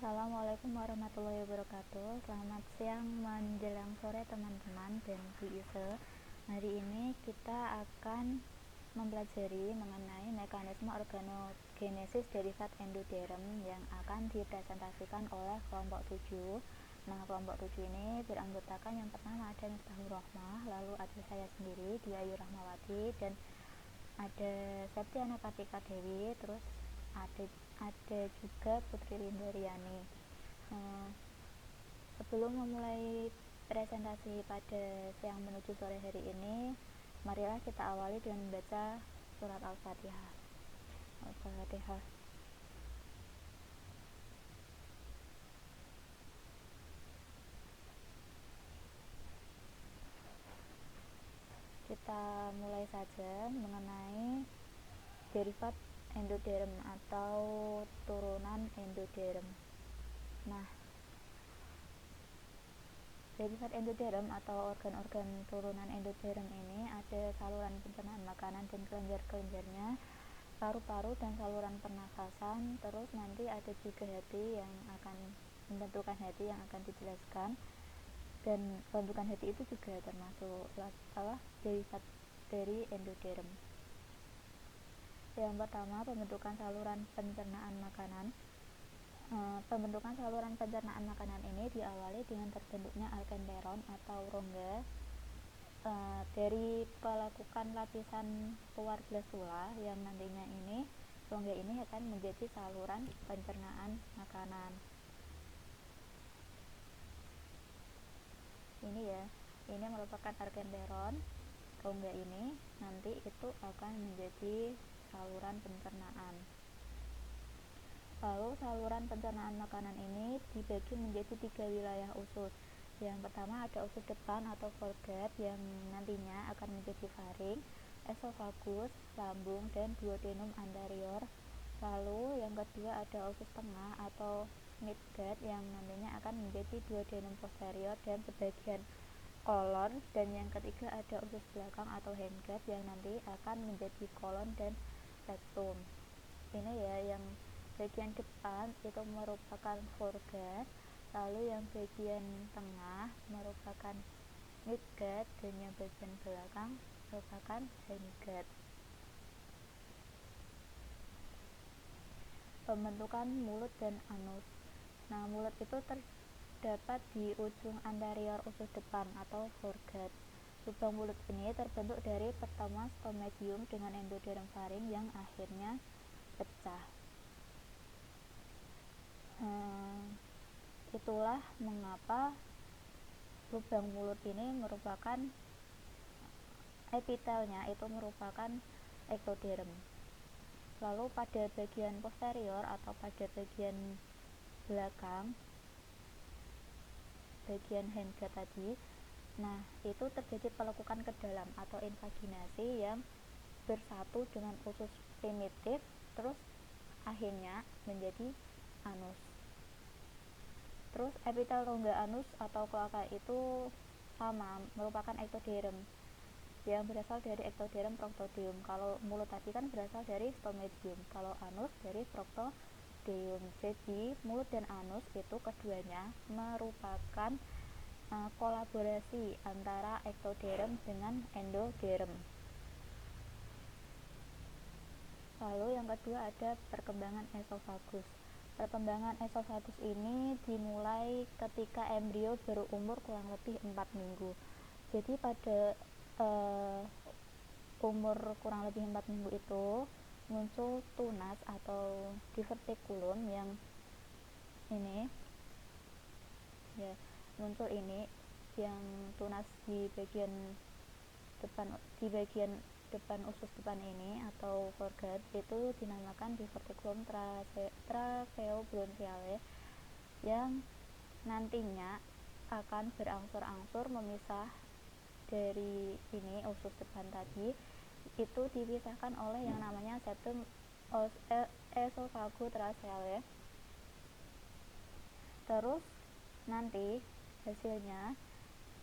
Assalamualaikum warahmatullahi wabarakatuh. Selamat siang menjelang sore teman-teman dan Bu Ise. Hari ini kita akan mempelajari mengenai mekanisme organogenesis derivat endoderm yang akan dipresentasikan oleh kelompok 7. Nah, kelompok 7 ini beranggotakan yang pertama ada Miftahur Rohmah, lalu ada saya sendiri, Dwi Ayu Rahmawati, dan ada Septiana Kartika Dewi, terus ada juga Putri Lindariani. Sebelum memulai presentasi pada siang menuju sore hari ini, marilah kita awali dengan membaca surat Al-Fatihah. Al-Fatihah. Kita mulai saja mengenai derivat endoderm atau turunan endoderm. Nah, derivat endoderm atau organ-organ turunan endoderm ini ada saluran pencernaan makanan dan kelenjar-kelenjarnya, paru-paru dan saluran pernafasan, terus nanti ada juga hati yang akan membentukan hati yang akan dijelaskan, dan pembentukan hati itu juga termasuk derivat dari endoderm. Yang pertama, pembentukan saluran pencernaan makanan. Pembentukan saluran pencernaan makanan ini diawali dengan terbentuknya alkenteron atau rongga dari pelakukan lapisan luar glasula yang nantinya rongga ini akan menjadi saluran pencernaan makanan. Ini merupakan alkenteron. Rongga ini nanti itu akan menjadi saluran pencernaan. Lalu saluran pencernaan makanan ini dibagi menjadi 3 wilayah usus. Yang pertama ada usus depan atau foregut yang nantinya akan menjadi faring, esofagus, lambung, dan duodenum anterior. Lalu yang kedua ada usus tengah atau midgut yang nantinya akan menjadi duodenum posterior dan sebagian kolon, dan yang ketiga ada usus belakang atau hindgut yang nanti akan menjadi kolon dan rektum. Ini yang bagian depan itu merupakan foregut, lalu yang bagian tengah merupakan midgut, dan yang bagian belakang merupakan hindgut. Pembentukan mulut dan anus. Nah, mulut itu terdapat di ujung anterior usus depan atau foregut. Lubang mulut ini terbentuk dari pertemuan stomatium dengan endoderm faring yang akhirnya pecah. Itulah mengapa lubang mulut ini merupakan epitelnya itu merupakan ektoderm. Lalu pada bagian posterior atau pada bagian belakang, bagian hindgut tadi, nah itu terjadi pelekukan ke dalam atau invaginasi yang bersatu dengan usus primitif, terus akhirnya menjadi anus. Terus epitel rongga anus atau kloaka itu sama, merupakan ektoderm yang berasal dari ektoderm proctodium. Kalau mulut tadi kan berasal dari stomatium, kalau anus dari proctodium. Jadi mulut dan anus itu keduanya merupakan kolaborasi antara ektoderm dengan endoderm. Lalu yang kedua ada perkembangan esofagus. Perkembangan esofagus ini dimulai ketika embrio berumur kurang lebih 4 minggu. Jadi pada umur kurang lebih 4 minggu itu muncul tunas atau diverticulum yang yang tunas di bagian depan usus depan ini atau foregut itu dinamakan diverticulum tracheobronchiale yang nantinya akan berangsur-angsur memisah dari usus depan tadi, itu dipisahkan oleh yang namanya septum esophagotracheale. Terus nanti hasilnya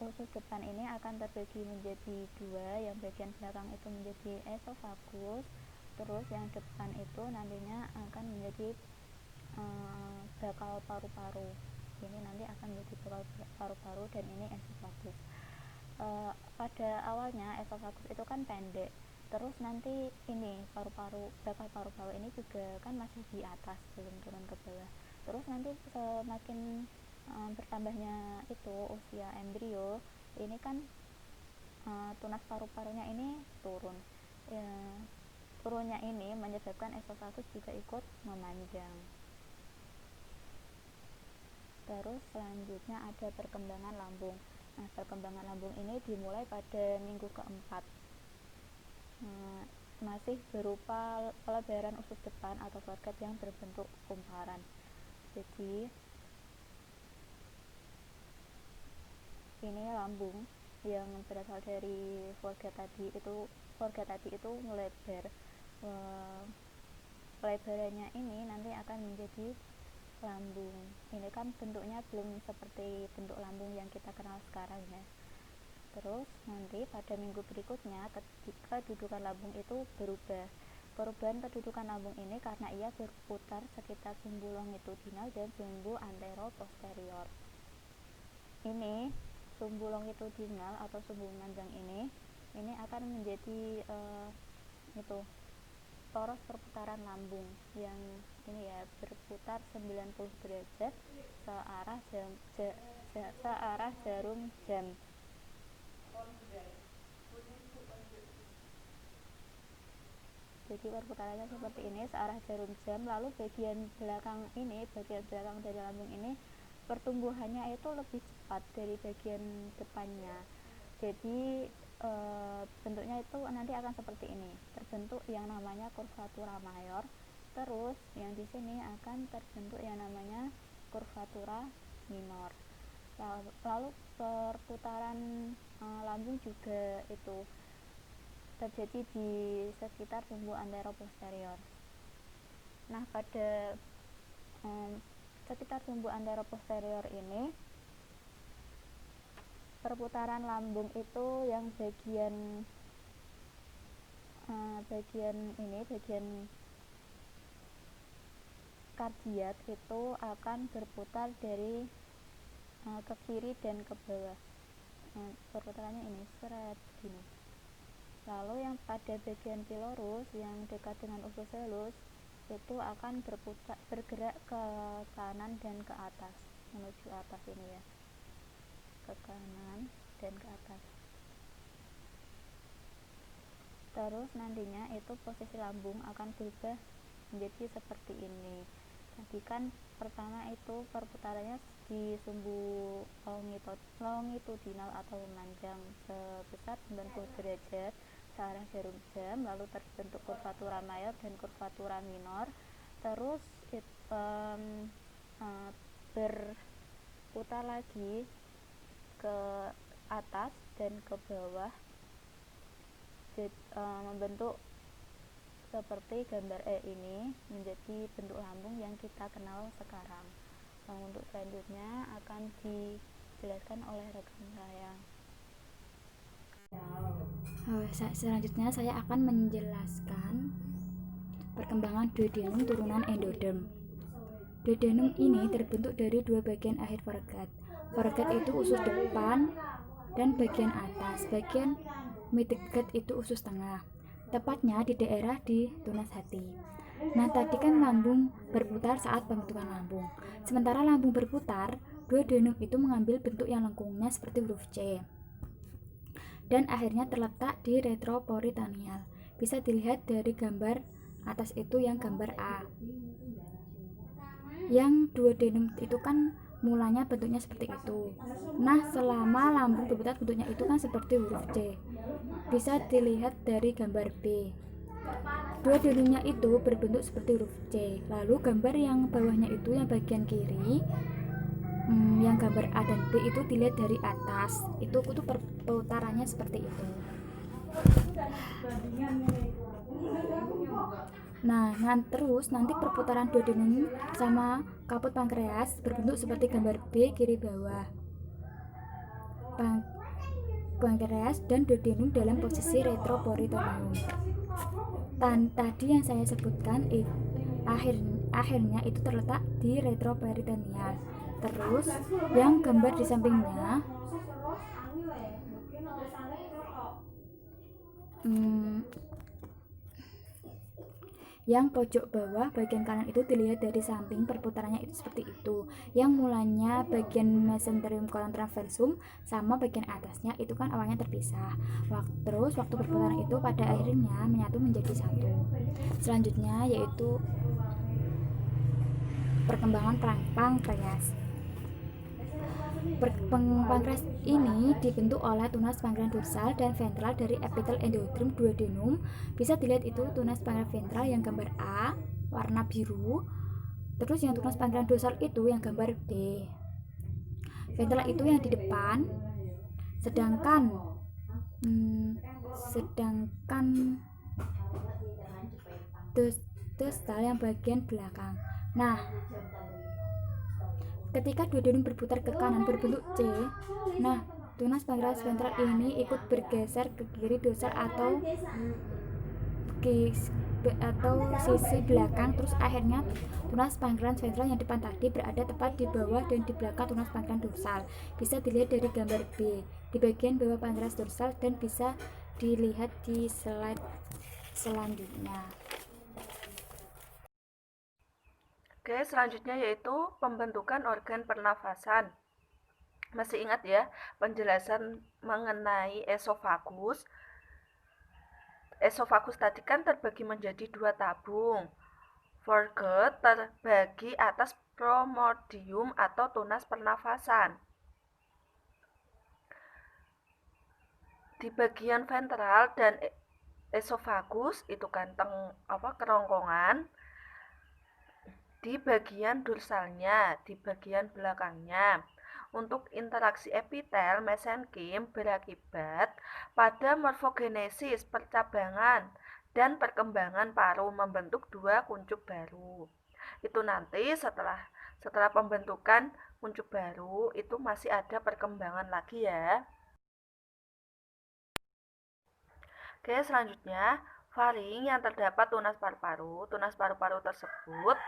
usus depan ini akan terbagi menjadi 2, yang bagian belakang itu menjadi esofagus, terus yang depan itu nantinya akan menjadi bakal paru-paru. Ini nanti akan menjadi bakal paru-paru dan ini esofagus. Pada awalnya esofagus itu kan pendek, terus nanti ini bakal paru-paru ini juga kan masih di atas, belum turun ke bawah. Terus nanti semakin bertambahnya itu usia embrio, ini kan tunas paru-parunya ini turun. Turunnya ini menyebabkan esofagus juga ikut memanjang. Terus selanjutnya ada perkembangan lambung. Nah, perkembangan lambung ini dimulai pada minggu keempat. Masih berupa pelebaran usus depan atau foregut yang berbentuk kumparan. Jadi ini lambung yang berasal dari foregut tadi itu melebar. Pelebarannya ini nanti akan menjadi lambung. Ini kan bentuknya belum seperti bentuk lambung yang kita kenal sekarang ya. Terus nanti pada minggu berikutnya kedudukan lambung itu berubah. Perubahan kedudukan lambung ini karena ia berputar sekitar sumbu longitudinal dan sumbu antero-posterior. Ini sumbu longitudinal atau sumbu memanjang ini akan menjadi poros perputaran lambung yang ini ya, berputar 90 derajat searah jarum jam. Jadi perputarannya seperti ini, searah jarum jam. Lalu bagian belakang dari lambung ini pertumbuhannya itu lebih cepat dari bagian depannya. Jadi bentuknya itu nanti akan seperti ini, terbentuk yang namanya curvatura mayor. Terus yang di sini akan terbentuk yang namanya curvatura minor. Lalu perputaran lambung juga itu terjadi di sekitar sumbu antero-posterior. Nah, pada sekitar sumbu antero-posterior ini perputaran lambung itu yang bagian kardiak itu akan berputar dari ke kiri dan ke bawah. Perputarannya ini gini. Lalu yang pada bagian pilorus yang dekat dengan usus halus itu akan bergerak ke kanan dan ke atas, menuju atas ini ya, ke kanan dan ke atas. Terus nantinya itu posisi lambung akan berubah menjadi seperti ini. Tadi kan pertama itu perputarannya di sumbu longitudinal atau memanjang sebesar 90 derajat searah jarum jam, lalu terbentuk curvatura mayor dan curvatura minor. Terus berputar lagi ke atas dan ke bawah, membentuk seperti gambar E ini, menjadi bentuk lambung yang kita kenal sekarang. Untuk selanjutnya akan dijelaskan oleh rekan saya. Selanjutnya saya akan menjelaskan perkembangan duodenum turunan endoderm. Duodenum ini terbentuk dari dua bagian akhir foregut. Foregut itu usus depan dan bagian atas. Bagian midgut itu usus tengah, tepatnya di daerah di tunas hati. Nah, tadi kan lambung berputar saat pembentukan lambung. Sementara lambung berputar, duodenum itu mengambil bentuk yang lengkungnya seperti huruf C dan akhirnya terletak di retroperitoneal. Bisa dilihat dari gambar atas itu yang gambar A. Yang duodenum itu kan mulanya bentuknya seperti itu. Nah, selama lambung berputar bentuknya itu kan seperti huruf C. Bisa dilihat dari gambar B. Duodenumnya itu berbentuk seperti huruf C. Lalu gambar yang bawahnya itu yang bagian kiri, yang gambar A dan B itu dilihat dari atas. Itu perputarannya seperti itu. Nah, terus nanti perputaran duodenum sama kaput pankreas berbentuk seperti gambar B kiri bawah. Pankreas dan duodenum dalam posisi retroperitoneum. Tadi yang saya sebutkan akhirnya itu terletak di retroperitoneal. Terus yang gambar di sampingnya yang pojok bawah bagian kanan itu dilihat dari samping, perputarannya itu seperti itu. Yang mulanya bagian mesenterium colon transversum sama bagian atasnya itu kan awalnya terpisah. Terus waktu perputaran itu pada akhirnya menyatu menjadi satu. Selanjutnya yaitu perkembangan pankreas. Pankreas ini dibentuk oleh tunas pankreas dorsal dan ventral dari epitel endoderm duodenum. Bisa dilihat itu tunas pankreas ventral yang gambar A warna biru. Terus yang tunas pankreas dorsal itu yang gambar D. Ventral itu yang di depan, sedangkan dostal yang bagian belakang. Nah, ketika duodenum berputar ke kanan berbentuk C, nah tunas pankreas ventral ini ikut bergeser ke kiri dorsal atau sisi belakang. Terus akhirnya tunas pankreas ventral yang depan tadi berada tepat di bawah dan di belakang tunas pankreas dorsal. Bisa dilihat dari gambar B di bagian bawah pankreas dorsal dan bisa dilihat di slide selanjutnya. Oke, selanjutnya yaitu pembentukan organ pernafasan. Masih ingat ya penjelasan mengenai esofagus? Esofagus tadi kan terbagi menjadi 2 tabung. Foregut terbagi atas promordium atau tunas pernafasan. Di bagian ventral dan esofagus itu kantong kerongkongan. Di bagian dorsalnya, di bagian belakangnya. Untuk interaksi epitel mesenkim berakibat pada morfogenesis percabangan dan perkembangan paru membentuk 2 kuncup baru. Itu nanti setelah pembentukan kuncup baru itu masih ada perkembangan lagi ya. Oke, selanjutnya faring yang terdapat tunas paru-paru. Tunas paru-paru tersebut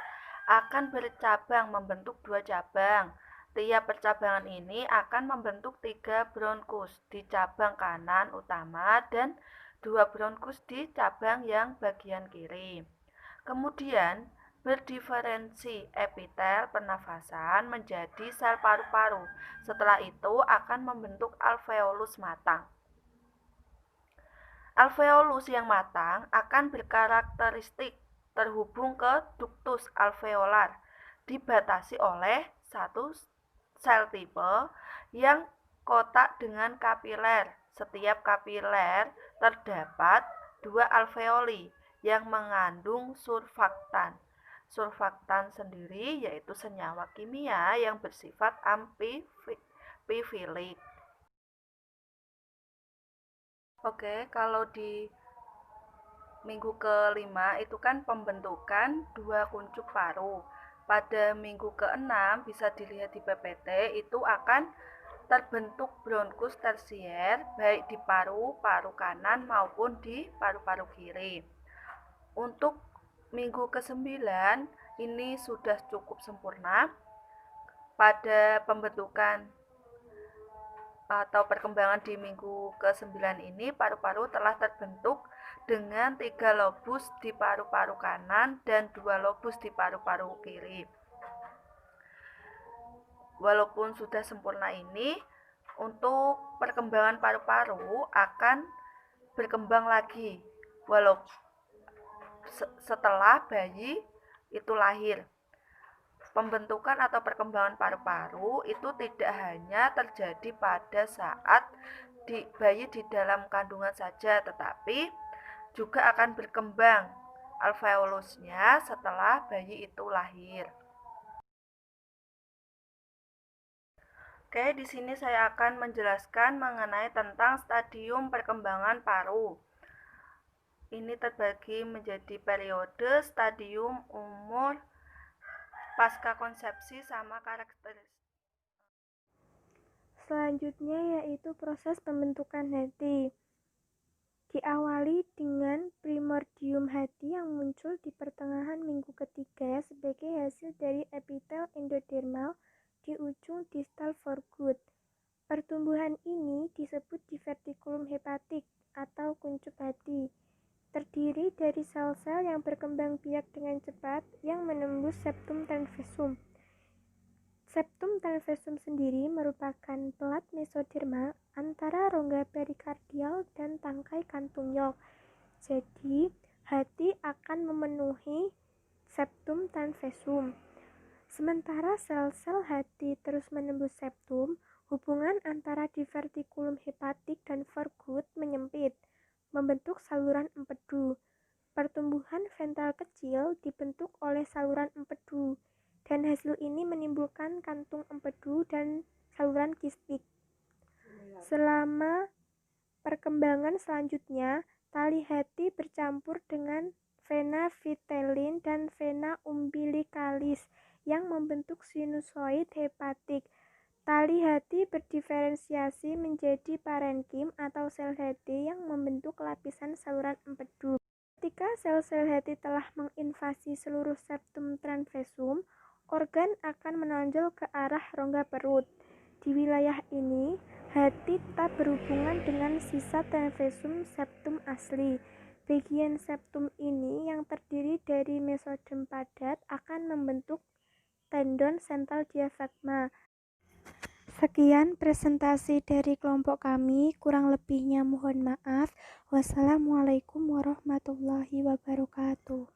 akan bercabang membentuk 2 cabang. Tiap percabangan ini akan membentuk 3 bronkus di cabang kanan utama dan 2 bronkus di cabang yang bagian kiri. Kemudian berdiferensi epitel pernafasan menjadi sel paru-paru. Setelah itu akan membentuk alveolus matang. Alveolus yang matang akan berkarakteristik terhubung ke ductus alveolar, dibatasi oleh satu sel tipe yang kotak dengan kapiler. Setiap kapiler terdapat 2 alveoli yang mengandung surfaktan. Surfaktan sendiri yaitu senyawa kimia yang bersifat amfifilik. Oke, kalau di minggu ke-5 itu kan pembentukan 2 kuncup paru. Pada minggu ke-6 bisa dilihat di PPT itu akan terbentuk bronkus tersier baik di paru-paru kanan maupun di paru-paru kiri. Untuk minggu ke-9 ini sudah cukup sempurna. Pada pembentukan atau perkembangan di minggu ke-9 ini paru-paru telah terbentuk dengan 3 lobus di paru-paru kanan dan 2 lobus di paru-paru kiri. Walaupun sudah sempurna ini, untuk perkembangan paru-paru akan berkembang lagi walaupun setelah bayi itu lahir. Pembentukan atau perkembangan paru-paru itu tidak hanya terjadi pada saat bayi di dalam kandungan saja, tetapi juga akan berkembang alveolusnya setelah bayi itu lahir. Oke, di sini saya akan menjelaskan mengenai tentang stadium perkembangan paru. Ini terbagi menjadi periode, stadium, umur, pasca konsepsi, sama karakteristik. Selanjutnya yaitu proses pembentukan hati. Diawali dengan primordium hati yang muncul di pertengahan minggu ketiga sebagai hasil dari epitel endodermal di ujung distal foregut. Pertumbuhan ini disebut divertikulum hepatik atau kuncup hati. Terdiri dari sel-sel yang berkembang biak dengan cepat yang menembus septum transversum. Septum transversum sendiri merupakan pelat mesodermal antara rongga perikardial dan tangkai kantung York. Jadi, hati akan memenuhi septum transversum. Sementara sel-sel hati terus menembus septum, hubungan antara divertikulum hepatik dan foregut menyempit, membentuk saluran empedu. Pertumbuhan ventral kecil dibentuk oleh saluran empedu, dan hasil ini menimbulkan kantung empedu dan saluran kistik. Selama perkembangan selanjutnya, tali hati bercampur dengan vena vitellin dan vena umbilicalis yang membentuk sinusoid hepatik. Tali hati berdiferensiasi menjadi parenkim atau sel hati yang membentuk lapisan saluran empedu. Ketika sel-sel hati telah menginvasi seluruh septum transversum, organ akan menonjol ke arah rongga perut. Di wilayah ini, hati tetap berhubungan dengan sisa transversum septum asli. Bagian septum ini yang terdiri dari mesodem padat akan membentuk tendon sentral diafragma. Sekian presentasi dari kelompok kami, kurang lebihnya mohon maaf. Wassalamualaikum warahmatullahi wabarakatuh.